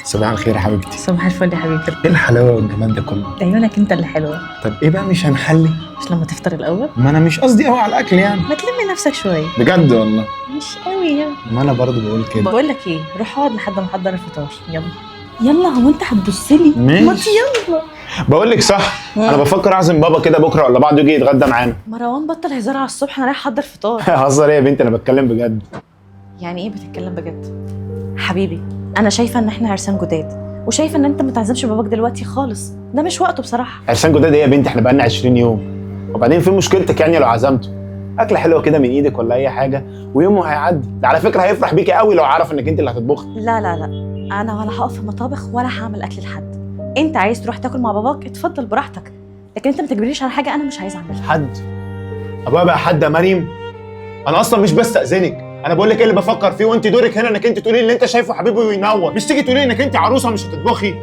صباح الخير يا حبيبتي. صباح الفل يا حبيبي. ايه الحلاوه والجمال ده كله؟ عيونك انت اللي حلوه. طب ايه بقى مش هنحلي؟ مش لما تفطر الاول؟ ما انا مش قصدي قوي على الاكل يعني. ما تلمي نفسك شويه. بجد والله مش قوي يعني. ما انا برضه بقول كده. بقول لك ايه، روح اقعد لحد ما احضر الفطار. يلا يلا، هو انت هتبص لي؟ ماشي. ما يلا. بقول لك صح، انا بفكر اعزم بابا كده بكره ولا بعده يجي يتغدى معانا. مروان بطل هزار على الصبح، انا رايح احضر فطار. هزر ايه يا بنتي، انا بتكلم بجد. يعني ايه بتتكلم بجد؟ حبيبي انا شايفه ان احنا عرسان جداد، وشايفه ان انت ما تعزمش باباك دلوقتي خالص، ده مش وقته بصراحه. عرسان جداد ايه يا بنتي، احنا بقالنا 20 يوم. وبعدين فين مشكلتك يعني لو عزمته؟ اكله حلوه كده من ايدك ولا اي حاجه ويومه هيعدي. ده على فكره هيفرح بيكي قوي لو عرف انك انت اللي هتطبخي. لا لا لا، انا ولا هقف في مطابخ ولا هعمل اكل لحد. انت عايز تروح تاكل مع باباك اتفضل براحتك، لكن انت ما تجبرنيش على حاجه انا مش عايزه اعملها. حد؟ ابويا بقى حد يا مريم؟ انا اصلا مش بستأذنك، انا بقول لك ايه اللي بفكر فيه، وانت دورك هنا انك انت تقولي اللي انت شايفه حبيبي وينور، مش تيجي تقولي انك انت عروسه مش هتطبخي.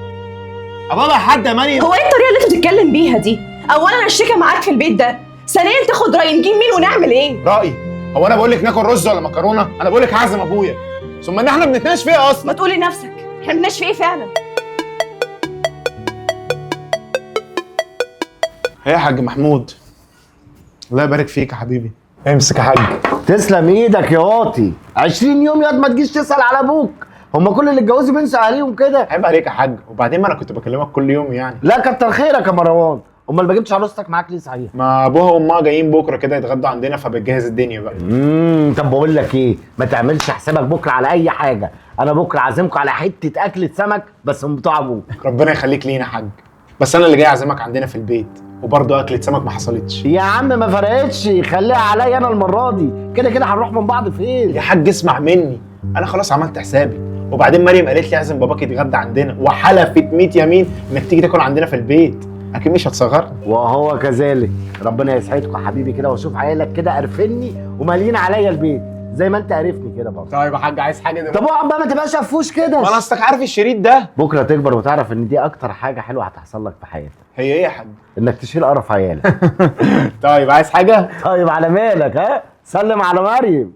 ابويا بقى حد يا مريم؟ هو ايه الطريقه اللي انت بتتكلم بيها دي؟ اولا الشركه معاك في البيت ده، ثانيا تاخد راي نجيب مين ونعمل ايه؟ رايي؟ هو انا بقول لك ناكل رز ولا مكرونه؟ انا بقول لك هعزم ابويا، ثم ان احنا بنتناقش فيها اصلا. ما تقولي نفسك، احنا بنناقش في ايه فعلا؟ ايه يا حاج محمود؟ الله يبارك فيك يا حبيبي. امسك يا حاج. تسلم ايدك يا واطي. 20 يوم ياض ما تجيش تسال على ابوك، هما كل اللي اتجوزوا بينسوا عليهم كده. عيب عليك يا حاج، وبعدين ما انا كنت بكلمك كل يوم يعني. لا كتر خيرك يا مروان، امال ما جبتش عروستك معاك ليه صحيح؟ ما ابوها وامها جايين بكره كده يتغدوا عندنا فبتجهز الدنيا بقى. طب بقول لك ايه، ما تعملش حسابك بكره على اي حاجه، انا بكره عازمكم على حته اكله سمك بس من بتوع ابوك. ربنا يخليك لينا يا حاج، بس انا اللي جاي اعزمك عندنا في البيت، وبرضه اكله سمك ما حصلتش. يا عم ما فرقتش، خليها عليا انا المره دي، كده كده هنروح من بعض فين؟ يا حاج اسمع مني، انا خلاص عملت حسابي، وبعدين مريم قالت لي اعزم باباك يتغدى عندنا، وحلفت 100 يمين انك تيجي تاكل عندنا في البيت، اكيد مش هتصغرني. وهو كذلك، ربنا يسعدكم حبيبي كده، واشوف عيالك كده قرفني ومالين عليا البيت زي ما انت قرفني كده برضه. طيب يا حاج عايز حاجه دلوقتي؟ طب اقعد بقى ما تبقاش قفوش كده. ما انا اصلك عارف الشريط ده. بكره تكبر وتعرف ان دي اكتر حاجه حلوه هتحصل لك في حياتك، هي ايه يا حاج؟ انك تشيل قرف عيالك. طيب عايز حاجه؟ طيب على مالك، ها سلم على مريم.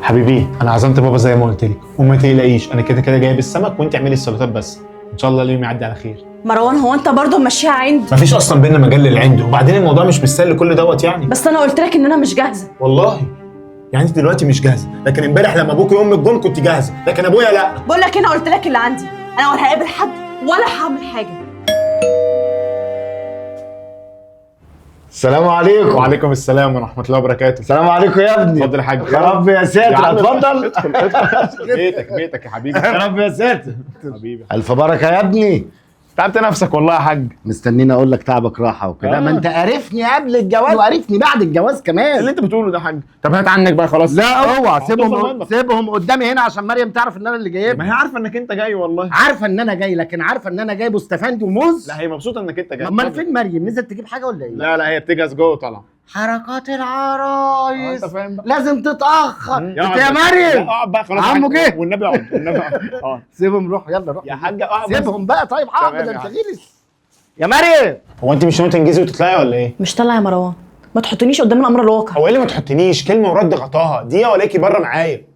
حبيبي انا عزمت بابا زي ما قلت لك، وما تقلقيش انا كده كده جايب السمك وانت اعملي السلطات بس، ان شاء الله اليوم يعدي على خير. مروان هو انت برضه ماشيها عند؟ مفيش اصلا بينا مجال للعند، وبعدين الموضوع مش مستاهل كل دوت يعني. بس انا قلت لك ان انا مش جاهزه. والله يعني انت دلوقتي مش جاهزه، لكن امبارح لما ابوك وامك جم كنت جاهزه، لكن ابويا لا. بقول لك انا قلت لك اللي عندي، انا ولا هقابل حد ولا هعمل حاجه. السلام عليكم. وعليكم السلام ورحمه الله وبركاته. السلام عليكم يا ابني. اتفضل يا حاج. يا رب يا ساتر، اتفضل. ادخل بيتك يا حبيبي. يا رب يا ساتر. حبيبي الف بركه يا ابني. تعبت نفسك والله يا حاج. مستنيني اقول لك تعبك راحه وكده. ما انت قرفني قبل الجواز وقرفني بعد الجواز كمان. اللي انت بتقوله ده يا حاج. طب هات عنك بقى خلاص. لا اوعى، سيبهم المطبخ. سيبهم قدامي هنا عشان مريم تعرف ان انا اللي جايبها. ما هي عارفه انك انت جاي والله. عارفه ان انا جاي، لكن عارفه ان انا جايب استفندي وموز. لا هي مبسوطه انك انت جاي. امال فين مريم؟ نزلت تجيب حاجه ولا ايه؟ لا هي بتجهز جوه طالعه. حركات العرايس انت فاهم بقى. لازم تتاخر. انت يا لا، مريم اقعد بقى خلاص. عمو جه. والنبي اقعد والنبي اقعد. سيبهم روح، يلا روح يا حاجه اقعد بس. سيبهم بقى. طيب تمام حاضر، يا انت حاج. غيرس يا مريم. هو انت مش ناوي تنجزي وتطلعي ولا ايه؟ مش طالعه يا مروان، ما تحطنيش قدام الامر الواقع. هو ايه اللي ما تحطنيش؟ كلمه ورد غطاها دي ولاكي بره معايا.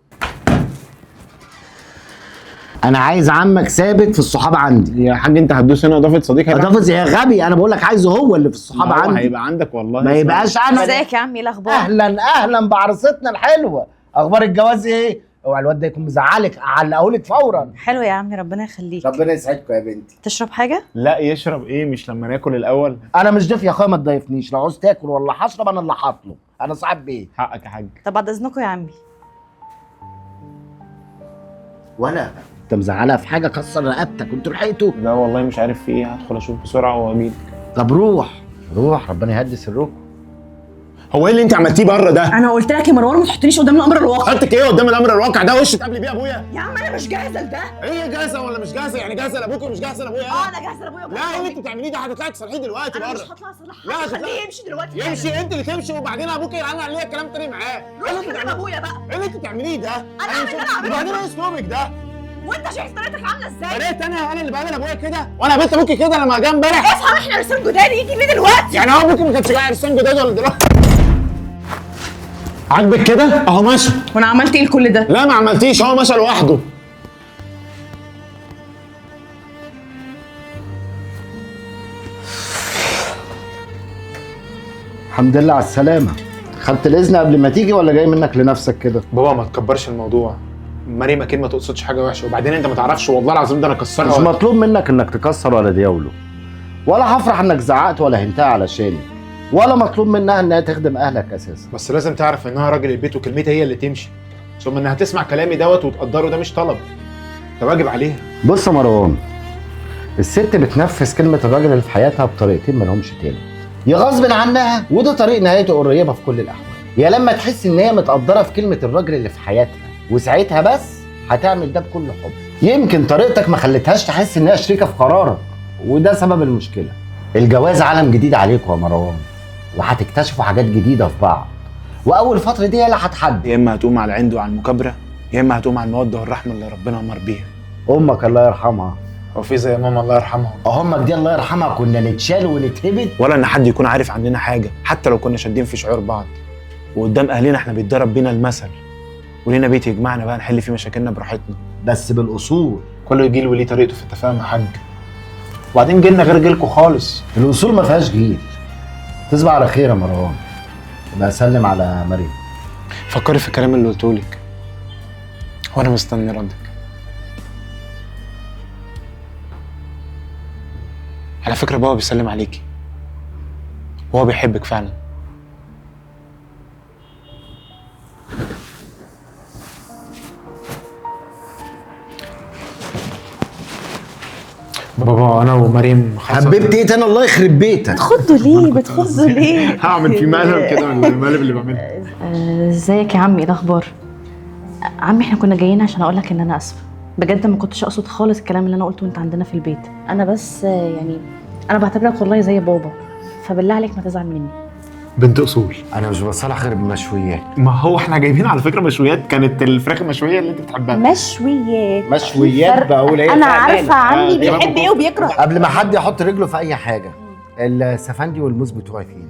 انا عايز عمك ثابت في الصحابه عندي. يا حاج انت هتدوس هنا اضافه صديق هيبقى اضافه يا غبي، انا بقول لك عايزه هو اللي في الصحابه هو عندي، هيبقى عندك والله. ما يبقاش انا. ازيك يا عمي، ايه الاخبار؟ اهلا بعرستنا الحلوه. اخبار الجواز ايه؟ اوعى الواد ده يكون مزعلك، اعلقهولك فورا. حلو يا عمي، ربنا يخليك. ربنا يسعدكم يا بنتي. تشرب حاجه؟ لا يشرب ايه؟ مش لما ناكل الاول؟ انا مش ضيف يا اخويا، ما تضيفنيش. لو عاوز تاكل ولا هشرب انا اللي هطلب، انا صاحب بيت. حقك يا حاج. طب بعد اذنكم يا عمي. ولا انت مزعلها في حاجه؟ كسر رقبتك وانتوا لحقتوا. لا والله مش عارف في ايه، هدخل اشوف بسرعه واجيلك. طب روح ربنا يهدي سركم. هو ايه اللي انت عملتيه بره ده؟ انا قلت لك يا مروان ما تحطنيش قدام الامر الواقع. حطك ايه قدام الامر الواقع ده؟ وش تقابلي بيه ابويا؟ يا عم انا مش جاهزه لده. ايه جاهزه ولا مش جاهزه؟ يعني جاهزه لابوك ومش جاهزه لابويا؟ انا جاهزه لابويا. لا ايه اللي انت بتعمليه ده؟ هتطلعي تصلحيه دلوقتي انا مش بره. هطلع اصلح لا، حاجه، هتطلع. خليه يمشي دلوقتي. يمشي انت اللي تمشي، وبعدين ابوك يلعن عليا كلام تاني معاه. روح كلم ابويا بقى. ايه اللي انت بتعمليه ده؟ أعمل اللي أنا أعمله. وبعدين ايه اسلوبك ده؟ وانت شايف طريقتك عامله ازاي؟ بقيت انا اللي بعمل ابويا كده؟ وانا قابلت ابوكي كده لما جه امبارح؟ افهم، احنا عرسان جداد، يجي ليه دلوقتي؟ يعني هو ابوكي ما كانش جاي عرسان جداد ولا دلوقتي؟ عاجبك كده؟ اهو ماشي. وانا عملت ايه لكل ده؟ لا ما عملتيش، هو ماشي لوحده. الحمد لله على السلامه. خدت الاذن قبل ما تيجي ولا جاي منك لنفسك كده؟ بابا ما تكبرش الموضوع، مريم اكيد ما تقصدش حاجه وحشه، وبعدين انت ما تعرفش والله العظيم ده انا كسرها. مش مطلوب منك انك تكسر ولا دياوله، ولا هفرح انك زعقت ولا هنتها علشاني، ولا مطلوب منها انها تخدم اهلك اساسا. بس لازم تعرف انها راجل البيت وكلمتها هي اللي تمشي، ثم انها تسمع كلامي دوت وتقدره، ده مش طلب، ده واجب عليها. بص يا مروان، الست بتنفذ كلمه الراجل اللي في حياتها بطريقتين ما لهمش تاني، يا غصب عنها وده طريق نهايته قريبه في كل الاحوال، يا لما تحس ان هي متقدره في كلمه الراجل اللي في حياتها وساعتها بس هتعمل ده بكل حب. يمكن طريقتك ما خلتهاش تحس انها شريكه في قرارك، وده سبب المشكله. الجواز عالم جديد عليكم يا مروان، وهتكتشفوا حاجات جديده في بعض، واول فتره دي هي اللي هتحدد. يا اما هتقوم على العند وعلى المكابره، يا اما هتقوم على الموده والرحمه اللي ربنا امر بيها. امك الله يرحمها، هو في زي ماما الله يرحمها؟ امك دي الله يرحمها كنا نتشال ونتهبد، ولا ان حد يكون عارف عننا حاجه، حتى لو كنا شادين في شعور بعض، وقدام اهلنا احنا بيتضرب بينا المثل، ولينا بيت يجمعنا بقى نحل فيه مشاكلنا براحتنا. بس بالاصول. كل جيل وليه طريقته في التفاهم يا حاج، وبعدين جيلنا غير جيلكم خالص. الاصول ما فيهاش جيل. تصبح على خير يا مروان، يبقى اسلم على مريم. فكري في الكلام اللي قلته لك وانا مستني ردك. على فكره بابا بيسلم عليكي، وهو بيحبك فعلا. بابا انا ومريم حبيبتي انا الله يخرب بيتك. بتخضوا ليه؟ بتخضوا ليه؟ هعمل في مقلب كده من المقالب اللي بعملها. ازيك يا عمي؟ ايه الاخبار؟ عمي احنا كنا جايين عشان اقول لك ان انا اسفه بجد، ما كنتش اقصد خالص الكلام اللي انا قلته وانت عندنا في البيت. انا بس يعني انا بعتبرك والله زي بابا، فبالله عليك ما تزعل مني. بنت اصول. انا مش بصالح غير بمشويات. ما هو احنا جايبين على فكره مشويات، كانت الفراخ المشويه اللي انت بتحبها. مشويات بقول ايه؟ انا عارفه عمي بيحب ايه وبيكره. قبل ما حد يحط رجله في اي حاجه، السفندي والموز بتوعي فين؟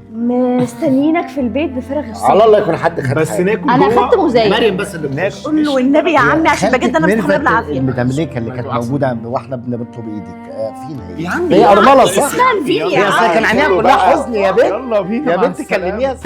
مستنيينك في البيت بفارغ الصبر. على الله يكون حد خد بس حاجة. ناكل انا جوه. خدت مزايد. مريم بس اللي بناكل. قول له والنبي يا عمي عشان بجد انا مستحمله بالعافيه. المتملكه اللي كانت موجوده واحنا بنطلب ايدك فين هي؟ يا عمي هي ارمله صح؟ اسمها نفيل يا هي عم. كان عينيها كلها حزن يا بنت. يلا بينا يا مع بنت السلامة. كلميها.